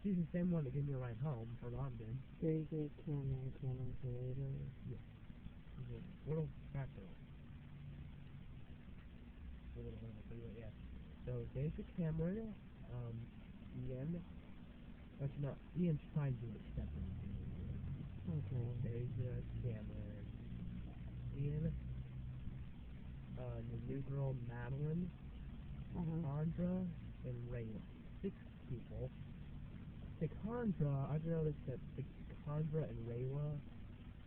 She's the same one that gave me a ride home from Ogden. David Cameron Creator. Yeah. She's a little fat girl. Yeah. So David Cameron, Ian. Actually, not. Ian's trying to accept him. Okay. David Cameron. Ian. The new girl Madeline. Cassandra and Rayla. 6 people. Cassandra, I've noticed that Cassandra and Rayla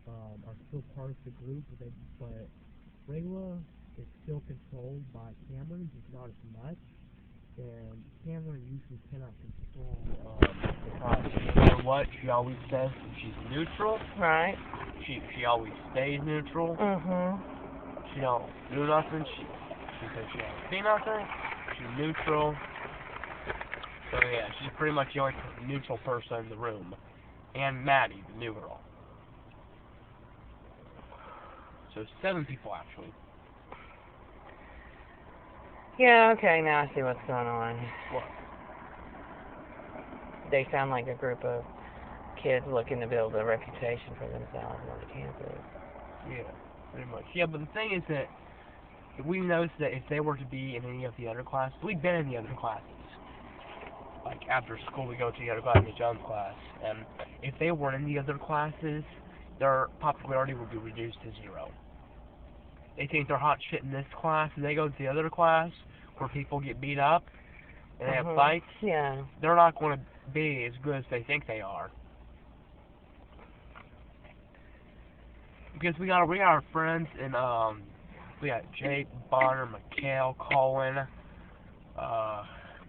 are still part of the group, but Rayla is still controlled by Cameron, just not as much. And Cameron usually cannot control because no matter what, she always says she's neutral. Right. She always stays neutral. She don't do nothing. She says she don't see nothing. She's neutral. So yeah, she's pretty much the only neutral person in the room. And Maddie, the new girl. So 7 people actually. Yeah, okay, now I see what's going on. What? They sound like a group of kids looking to build a reputation for themselves on the campus. Yeah, pretty much. Yeah, but the thing is that we noticed that if they were to be in any of the other classes, we've been in the other classes. Like after school, we go to the other class, the Jones class, and if they weren't in the other classes, their popularity would be reduced to 0. They think they're hot shit in this class, and they go to the other class where people get beat up and they have fights. Yeah. They're not going to be as good as they think they are. Because we got our friends in we got Jake, Bonner, McHale, Colin.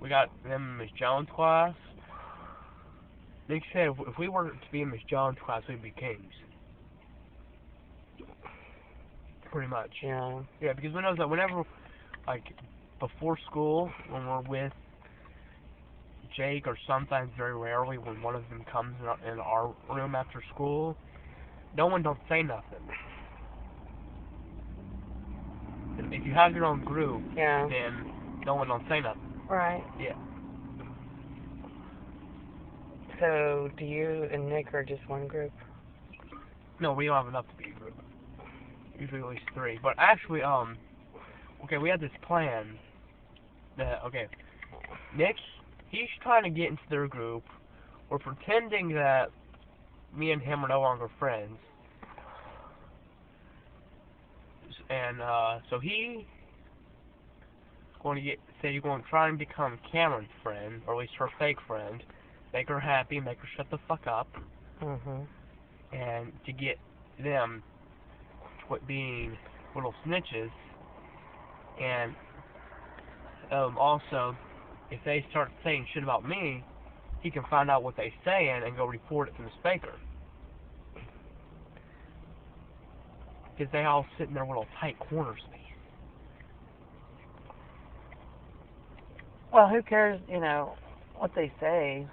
We got them in Miss Jones' class. They said if we were to be in Miss Jones' class, we'd be kings. Pretty much. Yeah. Yeah, because we know that whenever, like, before school, when we're with Jake, or sometimes very rarely when one of them comes in our room after school, no one don't say nothing. If you have your own group, then no one don't say nothing. Right. Yeah. So, do you and Nick are just one group? No, we don't have enough to be a group. Usually at least 3. But actually, okay, we had this plan that, okay, Nick, he's trying to get into their group. We're pretending that me and him are no longer friends. And, so he's going to try and become Cameron's friend, or at least her fake friend, make her happy, make her shut the fuck up, and to get them to quit being little snitches, and, also, if they start saying shit about me, he can find out what they're saying and go report it to Miss Baker. Because they all sit in their little tight corner space. Well, who cares, what they say,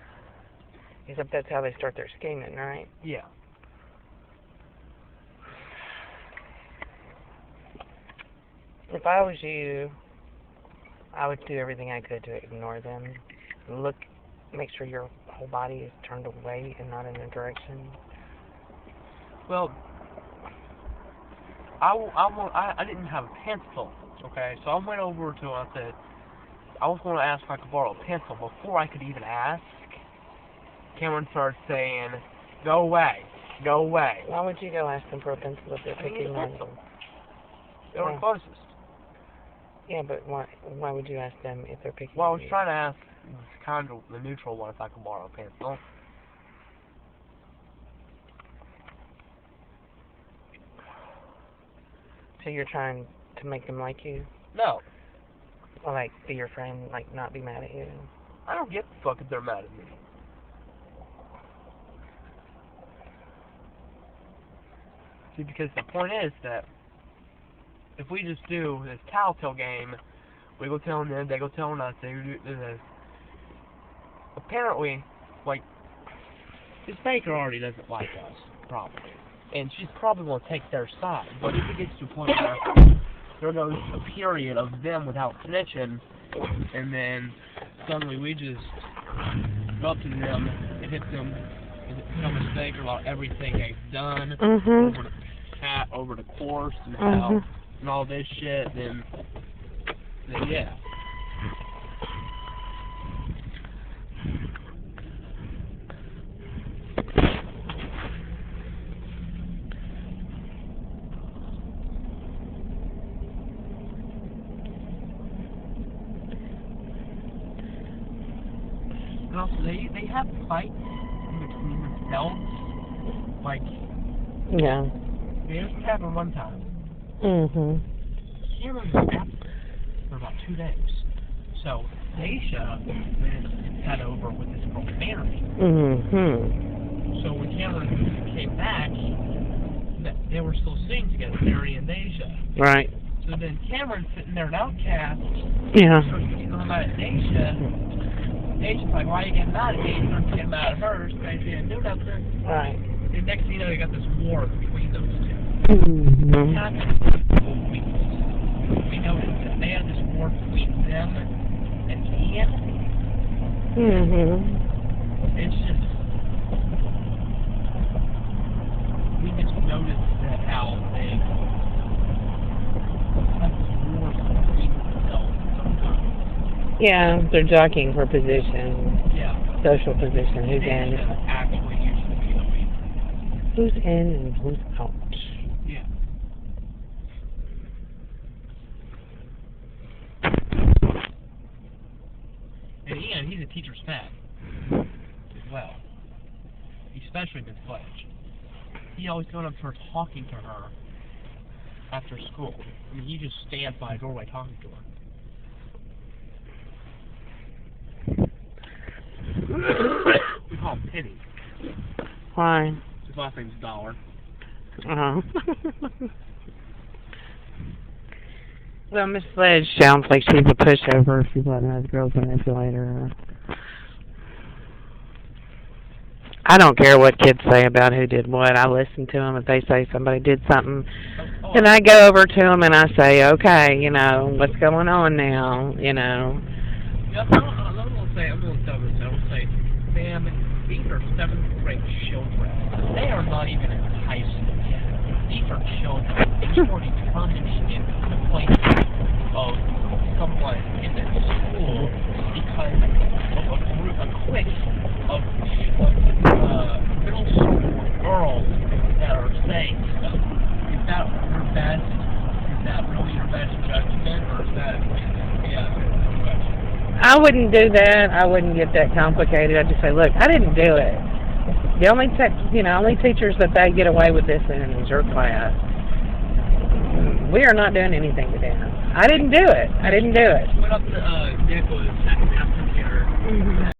except that's how they start their scheming, right? Yeah. If I was you, I would do everything I could to ignore them. Make sure your whole body is turned away and not in a direction. Well, I didn't have a pencil, okay? So I went over to I said, I was going to ask if I could borrow a pencil. Before I could even ask, Cameron started saying, "Go away, go away." Why would you go ask them for a pencil if they're picking on you? They were closest. Yeah, but why would you ask them if they're picking Well, I on was you? trying to ask kind of the neutral one if I could borrow a pencil. So you're trying to make them like you? No. Or, like, be your friend, like, not be mad at you? I don't give a fuck if they're mad at me. See, because the point is that if we just do this tattletale game, we go telling them, they go telling us, they do this. Apparently, like, this Baker already doesn't like us, probably. And she's probably going to take their side. But if it gets to a point where there goes a period of them without snitching, and then suddenly we just go up to them and hit them and tell them to thank her about everything they've done Mhm. over the course and how and all this shit, then yeah. And also, they have fights in between themselves. Like, Yeah. this happened one time. Mhm. Cameron was absent for about 2 days. So, Daisha then had over with this girl, Mary. Mhm. So, when Cameron came back, they were still sitting together, Mary and Daisha. Right. So then Cameron's sitting there at Outcast, Yeah. starts getting mad at Daisha. Daisha's like, why are you getting mad at me? Starts getting mad at her, saying she didn't do nothing. Right. And next thing you know, you got this war between those two. Mhm. It happened for 4 weeks. We noticed that they had this war between them and Ian. Mhm. It's just, we just noticed that how they have this war between themselves sometimes. Yeah, they're jockeying for position, Yeah. social position. Who's in? Daisha actually used to be the leader. Who's in and who's out? Yeah. And Ian, he's a teacher's pet as well. Especially Miss Fletch. He always going up to her talking to her after school. I mean, he just stands by a doorway talking to her. We call him Penny. Why? His last name's Dollar. Uh-huh. Well, Miss Sledge sounds like she's a pushover. She's letting those girls manipulate her. I don't care what kids say about who did what. I listen to them if they say somebody did something. And I go over to them and I say, okay, you know, what's going on now, you know. Yeah, I'm going to tell this. I will say, ma'am, these are 7th grade children. They are not even in high school yet. These are children. These are determined in the place of someone in the school because of a clique of middle school girls that are saying stuff. Is that your best? Is that really your best judgment, or is that I wouldn't do that. I wouldn't get that complicated. I'd just say, look, I didn't do it. The only only teachers that they get away with this in is your class. We are not doing anything to them. I didn't do it. I didn't do it. Went up to Nicholas after dinner.